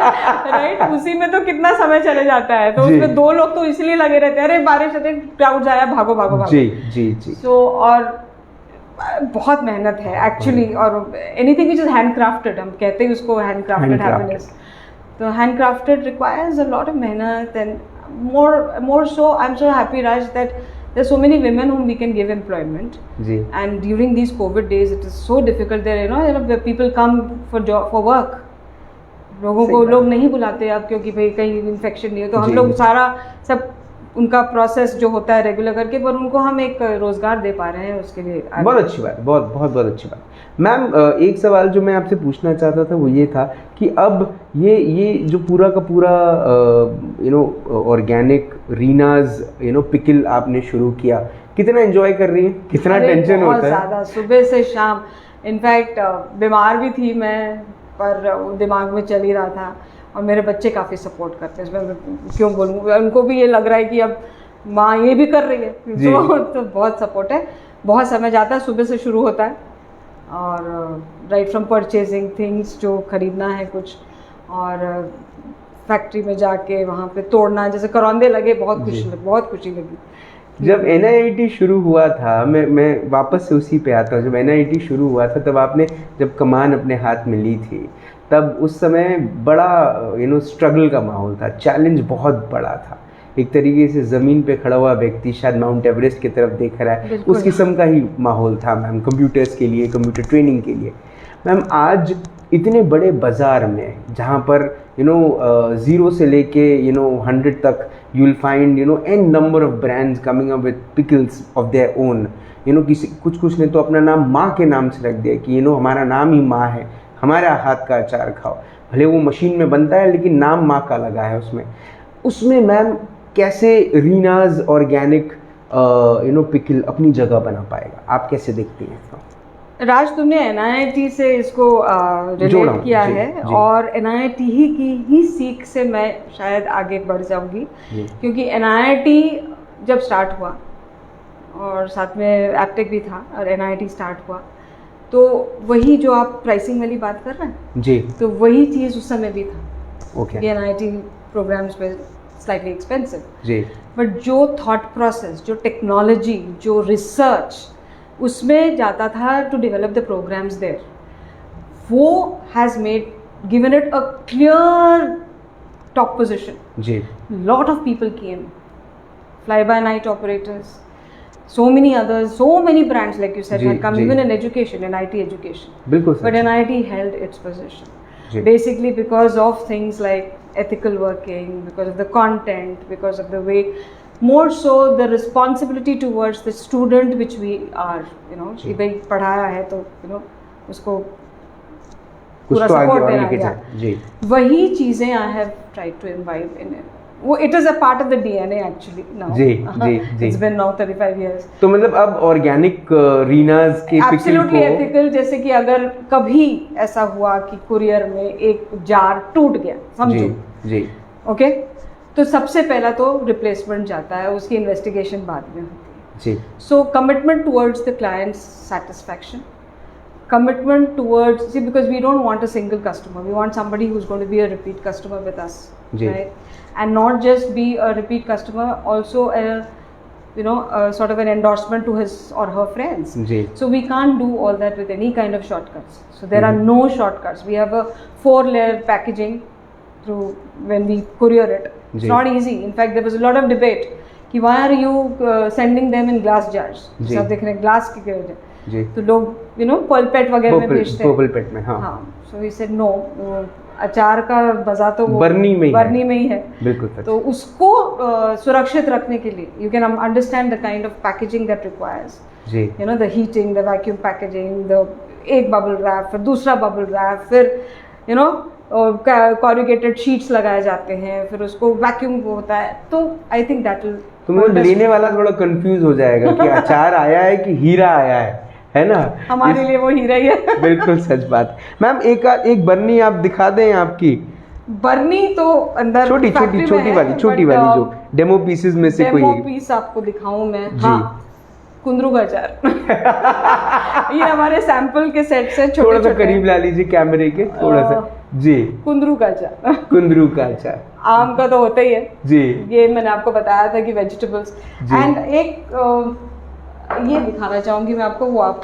राइट. उसी में तो कितना समय चले जाता है, तो उसमें 2 लोग तो इसलिए लगे रहते हैं, अरे बारिश है, क्राउड जाया, भागो भागो भागो जी जी जी. सो और बहुत मेहनत है एक्चुअली, और एनीथिंग विच इज हैंडक्राफ्टेड, हम कहते हैं उसको हैंडक्राफ्टेड हैप्पीनेस. तो handcrafted requires a lot of मेहनत, and more so I'm so happy, Raj, that there's so many women whom we can give employment जी. And during these COVID days it is so difficult there, you know where people come for job, for work, लोगों को लोग नहीं बुलाते अब क्योंकि भाई कहीं इन्फेक्शन नहीं हो, तो हम लोग सारा सब उनका प्रोसेस जो होता है रेगुलर करके, पर उनको हम एक रोजगार दे पा रहे हैं, उसके लिए बहुत अच्छी बात, बहुत अच्छी बात. मैम एक सवाल जो मैं आपसे पूछना चाहता था वो ये था कि अब ये जो पूरा का पूरा ऑर्गेनिक रीनाज पिकल आपने शुरू किया, कितना एंजॉय कर रही है, कितना टेंशन होता है? बहुत ज़्यादा, सुबह से शाम. इनफैक्ट बीमार भी थी मैं, पर दिमाग में चल ही रहा था, और मेरे बच्चे काफ़ी सपोर्ट करते हैं इसमें, क्यों बोलूँ, उनको भी ये लग रहा है कि अब माँ ये भी कर रही है, तो बहुत सपोर्ट है. बहुत समय जाता है, सुबह से शुरू होता है, और राइट फ्रॉम परचेजिंग थिंग्स, जो खरीदना है कुछ, और फैक्ट्री में जाके वहाँ पे तोड़ना, जैसे करौंदे लगे, बहुत खुशी लगी. जब NIIT शुरू हुआ था, मैं वापस से उसी पे आता हूँ, जब NIIT शुरू हुआ था तब आपने जब कमान अपने हाथ में ली थी, तब उस समय बड़ा स्ट्रगल का माहौल था, चैलेंज बहुत बड़ा था. एक तरीके से ज़मीन पे खड़ा हुआ व्यक्ति शायद माउंट एवरेस्ट की तरफ देख रहा है, उस किस्म का ही माहौल था मैम, कंप्यूटर्स के लिए, कंप्यूटर ट्रेनिंग के लिए. मैम आज इतने बड़े बाज़ार में, जहाँ पर 0 से लेके 100 तक you will find n number of brands coming up with pickles of their own. किसी कुछ ने तो अपना नाम माँ के नाम से रख दिया कि हमारा नाम ही माँ है, हमारा हाथ का अचार खाओ। भले वो मशीन में बनता है लेकिन नाम माँ का लगा है उसमें मैम कैसे रीनाज ऑर्गेनिक पिकल अपनी जगह बना पाएगा, आप कैसे देखती हैं? राज, तुमने NIT से इसको रिलेट किया है जी. और NIT ही सीख से मैं शायद आगे बढ़ जाऊंगी, क्योंकि NIT जब स्टार्ट हुआ और साथ में एप्टेक भी था और NIT स्टार्ट हुआ, तो वही जो आप प्राइसिंग वाली बात कर रहे हैं जी, तो वही चीज़ उस समय भी था। ओके, NIT प्रोग्राम्स पे स्लाइटली एक्सपेंसिव जी, बट जो थॉट प्रोसेस, जो टेक्नोलॉजी, जो रिसर्च उसमें जाता था to develop the programmes there, वो has made given it a clear top position जी। Lot of people came, fly by night operators, so many others, so many brands like you said had come, even in education, in IT education. Bilkul, but NIT held its position basically because of things like ethical working, because of the content, because of the way, more so the responsibility towards the student which we are, कि भाई पढ़ाया है तो उसको पूरा support देना है। वही चीज़ें I have tried to imbibe in it. वो it is a part of the DNA actually now. जी जी जी। It's been now 35 years. तो मतलब अब ऑर्गेनिक रीनाज के पिकल को एब्सोल्युटली एथिकल, जैसे कि अगर कभी ऐसा हुआ कि कुरियर में एक जार टूट गया, समझो जी, ओके, तो सबसे पहला तो रिप्लेसमेंट जाता है, उसकी इन्वेस्टिगेशन बाद में होती है जी। So commitment towards the clients satisfaction, commitment towards, see, because we don't want a single customer, we want somebody who's going to be a repeat customer with us, right? And not just be a repeat customer, also a sort of an endorsement to his or her friends. So we can't do all that with any kind of shortcuts. So there are no shortcuts. We have a 4-layer packaging through when we courier it. It's not easy. In fact, there was a lot of debate कि why are you sending them in glass jars? सब देख रहे हैं glass की वजह जी, तो लोग palpate वगैरह में बेचते हैं, पल्पेट में, हाँ। सो वी सेड नो, अचार का मजा तो बर्नी में ही है, बिल्कुल। तो उसको सुरक्षित रखने के लिए you can understand the kind of packaging that requires जी, the heating, the vacuum packaging, the एक बबल रैप, फिर दूसरा बबल रैप, फिर कॉरुगेटेड शीट्स लगाए जाते हैं, फिर उसको वैक्यूम होता है। तो आई थिंक दैट विल, तो मतलब लेने वाला थोड़ा कंफ्यूज हो जाएगा कि अचार आया है कि हीरा आया है ना? हमारे लिए वो हीरा ही है। बिल्कुल सच बात। मैम एक बर्नी आप दिखा दें, आपकी बर्नी तो अंदर छोटी वाली जो डेमो पीसेस में से कोई डेमो पीस आपको दिखाऊं मैं? हाँ, कुंदरू का अचार। ये हमारे सैंपल के सेट से छोटे, थोड़ा सा करीब ला लीजिए कैमरे के, थोड़ा सा जी। कुंदरू का अचार आम का तो होता ही है जी, ये मैंने आपको बताया था कि वेजिटेबल्स। एंड एक ये दिखाना चाहूंगी मैं आपको, वो आप,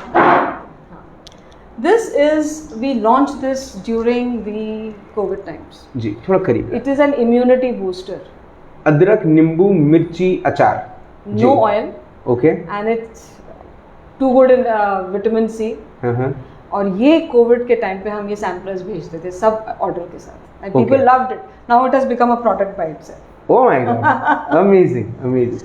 this is, we launch this during the covid times जी, थोड़ा करीब। It is an immunity booster, adrak nimbu mirchi achar, no oil, okay, and it's too good in vitamin C. और ये कोविड के टाइम पे हम ये सैम्पलर्स भेजते थे सब ऑर्डर के साथ, and people loved it. Now it has become a product by itself. Oh my God, amazing.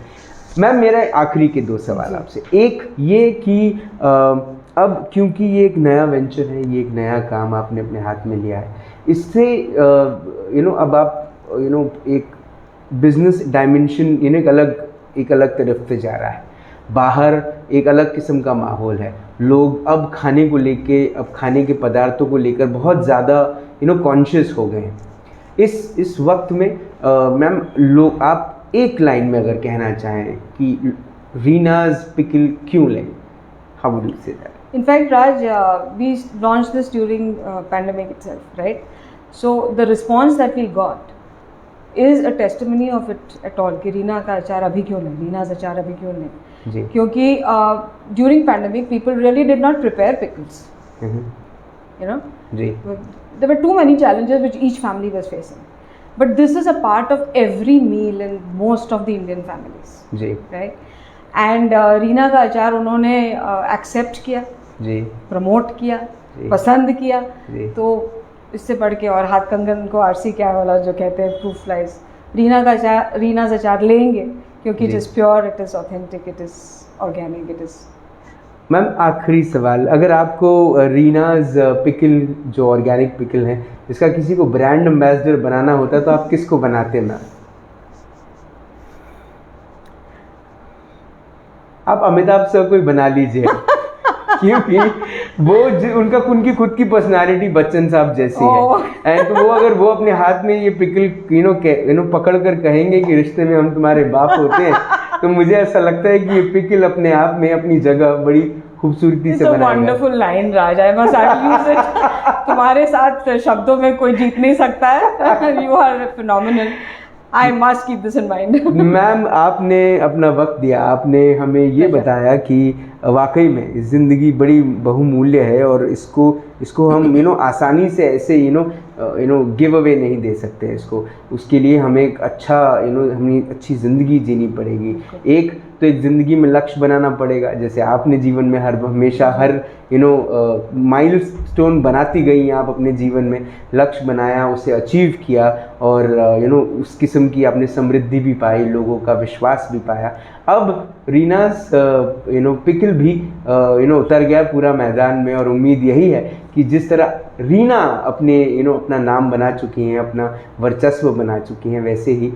Ma'am, मेरा आखिरी के 2 सवाल आपसे। एक ये कि अब क्योंकि ये एक नया वेंचर है, ये एक नया काम आपने अपने हाथ में लिया है, इससे अब आप एक बिजनेस डायमेंशन एक अलग तरफ से जा रहा है, बाहर एक अलग किस्म का माहौल है, लोग अब खाने को लेके, अब खाने के पदार्थों को लेकर बहुत ज़्यादा कॉन्शियस हो गए हैं। इस वक्त में मैम, लोग, आप एक लाइन में अगर कहना चाहें कि रीनाज पिकल क्यों लें, how would you say that? In fact, Raj, we launched this during pandemic itself, right? So the response that we got is a testimony of it at all कि रीना का अचार अभी क्यों लें, रीनाज अचार अभी क्यों लें जी। क्योंकि during pandemic people really did not prepare pickles, ji. There were too many challenges which each family was facing, but this is a part of every meal in most of the Indian families ji, right? And Reena का अचार उन्होंने accept किया जी, promote किया, पसंद किया, तो इससे बढ़ के, और हाथ कंगन को आरसी क्या वाला जो कहते हैं, प्रूफ लाइज, रीनाज अचार लेंगे, क्योंकि इट जी। Is pure, it is authentic, it is organic, it is. Ma'am आखिरी सवाल, अगर आपको रीनाज पिकल जो ऑर्गेनिक पिकल है इसका किसी को ब्रांड एम्बेसडर बनाना होता तो आप किसको बनाते मैम? आप अमिताभ सर को ही बना लीजिए क्योंकि वो उनकी खुद की पर्सनालिटी बच्चन साहब जैसी है। एंड तो वो अगर वो अपने हाथ में ये पिकल पकड़ कर कहेंगे कि रिश्ते में हम तुम्हारे बाप होते हैं, तो मुझे ऐसा लगता है कि ये पिकल अपने आप में अपनी जगह बड़ी खूबसूरती से बनाएगा। Wonderful line Raj, I must use it. तुम्हारे साथ शब्दों में कोई जीत नहीं सकता है। You are phenomenal, I must keep this in mind. Ma'am आपने अपना वक्त दिया, आपने हमें ये बताया कि वाकई में ज़िंदगी बड़ी बहुमूल्य है और इसको हम आसानी से ऐसे गिव अवे नहीं दे सकते इसको। उसके लिए हमें एक अच्छा हमें अच्छी ज़िंदगी जीनी पड़ेगी। एक तो एक ज़िंदगी में लक्ष्य बनाना पड़ेगा, जैसे आपने जीवन में हमेशा हर माइलस्टोन बनाती गई आप अपने जीवन में, लक्ष्य बनाया, उसे अचीव किया और उस किस्म की आपने समृद्धि भी पाई, लोगों का विश्वास भी पाया। अब रीनाज पिकल भी उतर गया पूरा मैदान में और उम्मीद यही है कि जिस तरह रीना अपने अपना नाम बना चुकी हैं, अपना वर्चस्व बना चुकी हैं, वैसे ही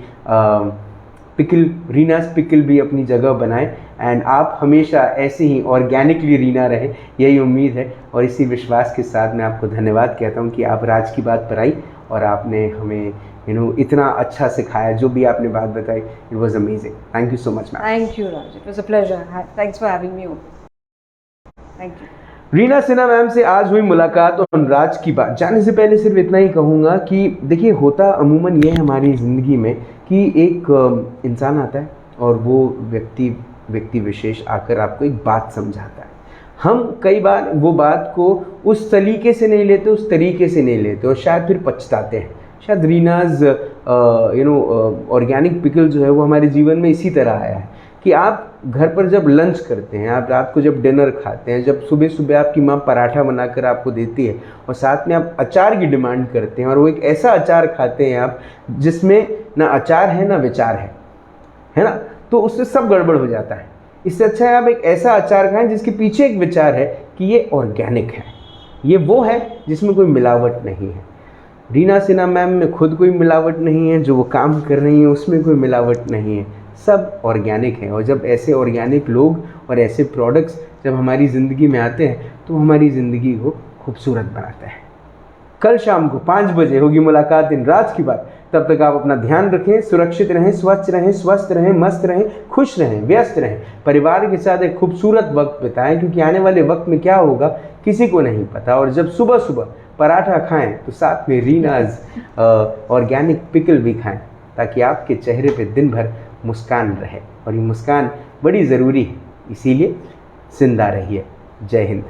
रीनाज पिकल भी अपनी जगह बनाएं एंड आप हमेशा ऐसे ही ऑर्गेनिकली रीना रहे, यही उम्मीद है। और इसी विश्वास के साथ मैं आपको धन्यवाद कहता हूँ कि आप राज की बात पर आई और आपने हमें इतना अच्छा सिखाया, जो भी आपने बात बताई, it was amazing. Thank you so much ma'am. Thank you Raj, it was a pleasure, thanks for having me. Thank you. Reena Sinha ma'am से आज हुई मुलाकात और राज की बात। जाने से पहले सिर्फ इतना ही कहूँगा कि देखिए, होता अमूमन ये है हमारी ज़िंदगी में कि एक इंसान आता है और वो व्यक्ति विशेष आकर आपको एक बात समझाता है। हम कई बार वो बात को उस तरीके से नहीं लेते, उस तरीके से नहीं लेते और शायद फिर पछताते हैं। शायद रीनाज ऑर्गेनिक पिकल जो है वो हमारे जीवन में इसी तरह आया है कि आप घर पर जब लंच करते हैं, आप रात को जब डिनर खाते हैं, जब सुबह सुबह आपकी माँ पराठा बनाकर आपको देती है और साथ में आप अचार की डिमांड करते हैं और वो एक ऐसा अचार खाते हैं आप जिसमें ना अचार है ना विचार है ना, तो उससे सब गड़बड़ हो जाता है। इससे अच्छा है आप एक ऐसा अचार खाएं जिसके पीछे एक विचार है कि ये ऑर्गेनिक है, ये वो है जिसमें कोई मिलावट नहीं है। रीना सिन्हा मैम में खुद कोई मिलावट नहीं है, जो वो काम कर रही हैं उसमें कोई मिलावट नहीं है, सब ऑर्गेनिक है। और जब ऐसे ऑर्गेनिक लोग और ऐसे प्रोडक्ट्स जब हमारी ज़िंदगी में आते हैं तो हमारी ज़िंदगी को खूबसूरत बनाता है। कल शाम को 5 बजे होगी मुलाकात इन राज की बात। तब तक आप अपना ध्यान रखें, सुरक्षित रहें, स्वच्छ रहें, स्वस्थ रहें, मस्त रहें, खुश रहें, व्यस्त रहें, परिवार के साथ एक खूबसूरत वक्त बिताएं, क्योंकि आने वाले वक्त में क्या होगा किसी को नहीं पता। और जब सुबह सुबह पराठा खाएं तो साथ में रीनाज ऑर्गेनिक पिकल भी खाएं, ताकि आपके चेहरे पे दिन भर मुस्कान रहे। और ये मुस्कान बड़ी ज़रूरी है, इसीलिए जिंदा रहिए। जय हिंद।